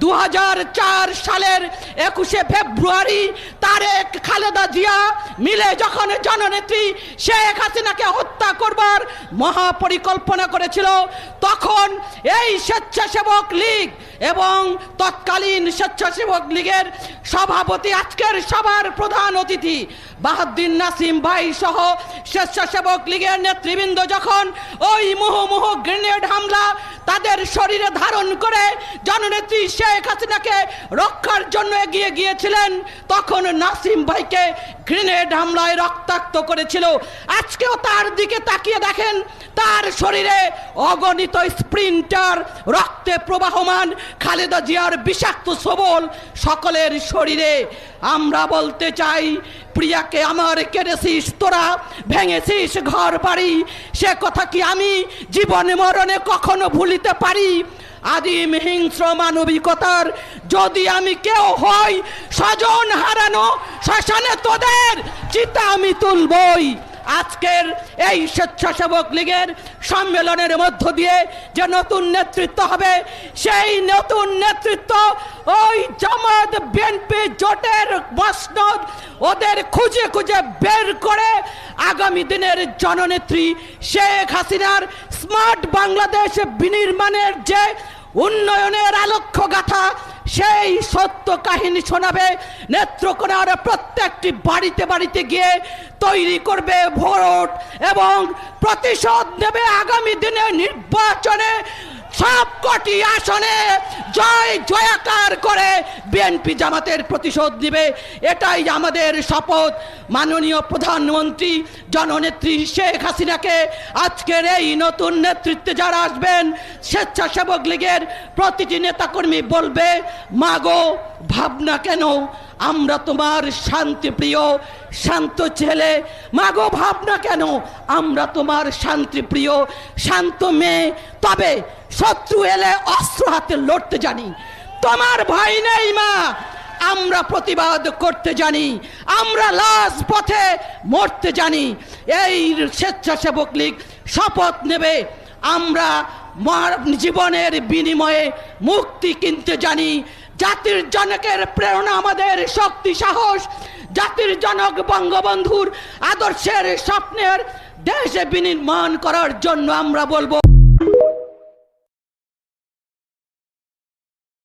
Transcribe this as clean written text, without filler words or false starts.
2004 সালের 21শে ফেব্রুয়ারি তারেক খালেদা জিয়া মিলে যখন জননেত্রী শেখ হাসিনাকে হত্যা করবার মহাপরিকল্পনা করেছিল, তখন এই স্বেচ্ছাসেবক লীগ এবং তৎকালীন স্বেচ্ছাসেবক লীগের সভাপতি, আজকের সভার প্রধান অতিথি বাহাউদ্দিন নাসিম ভাই সহ স্বেচ্ছাসেবক লীগের নেতৃবৃন্দ যখন ওই মুহুর্মুহু গ্রেনেড হামলা তাদের শরীরে ধারণ করে জননেত্রী শেখ হাসিনাকে রক্ষার জন্য এগিয়ে গিয়েছিলেন, তখন নাসিম ভাইকে গ্রেনেড হামলায় রক্তাক্ত করেছিল। আজকেও তার দিকে তাকিয়ে দেখেন, তার শরীরে অগণিত স্প্রিন্টার, রক্তে প্রবাহমান খালেদা জিয়ার বিষাক্ত সবল সকলের শরীরে। আমরা বলতে চাই, প্রিয়াকে আমার কেড়েছিস তোরা, ভেঙেছিস ঘর বাড়ি, সে কথা কি আমি জীবনে মরণে কখনো ভুলিতে পারি? আদিম হিংস্র মানবিকতার যদি আমি কেউ হই, স্বজন হারানো শ্মশানে তোদের চিতা আমি তুলবই। আজকের এই স্বেচ্ছাসেবক লীগের সম্মেলনের মধ্য দিয়ে যে নতুন নেতৃত্ব হবে, সেই নতুন নেতৃত্ব ওই জামাত বিএনপি জোটের মসনদ ওদের খুঁজে খুঁজে বের করে আগামী দিনের জননেত্রী শেখ হাসিনার স্মার্ট বাংলাদেশ বিনির্মাণের যে উন্নয়নের আলোক্য গাথা, সেই সত্য কাহিনী শোনাবে। নেত্রকোনার প্রত্যেকটি বাড়িতে বাড়িতে গিয়ে তৈরি করবে ভোট এবং প্রতিশোধ নেবে আগামী দিনে নির্বাচনে সবকটি আসনে জয়াকার করে বিএনপি জামাতের প্রতিশোধ নেবে। এটাই আমাদের শপথ। মাননীয় প্রধানমন্ত্রী জননেত্রী শেখ হাসিনাকে আজকের এই নতুন নেতৃত্বে যারা আসবেন, স্বেচ্ছাসেবক লীগের প্রতিটি নেতাকর্মী বলবে, মাগো ভাবনা কেন, আমরা তোমার শান্তিপ্রিয় শান্ত ছেলে। মাগো ভাবনা কেন, আমরা তোমার শান্তিপ্রিয় শান্ত মেয়ে। তবে শত্রু এলে অস্ত্র হাতে লড়তে জানি, তোমার ভয় নেই মা। আমরা প্রতিবাদ করতে জানি, আমরা লাশ পথে মরতে জানি। এই স্বেচ্ছাসেবক লীগ শপথ নেবে, আমরা জীবনের বিনিময়ে মুক্তি কিনতে জানি। জাতির জনকের প্রেরণা আমাদের শক্তি সাহস। জাতির জনক বঙ্গবন্ধুর আদর্শের স্বপ্নের দেশে বিনির্মাণ করার জন্য আমরা বলবো।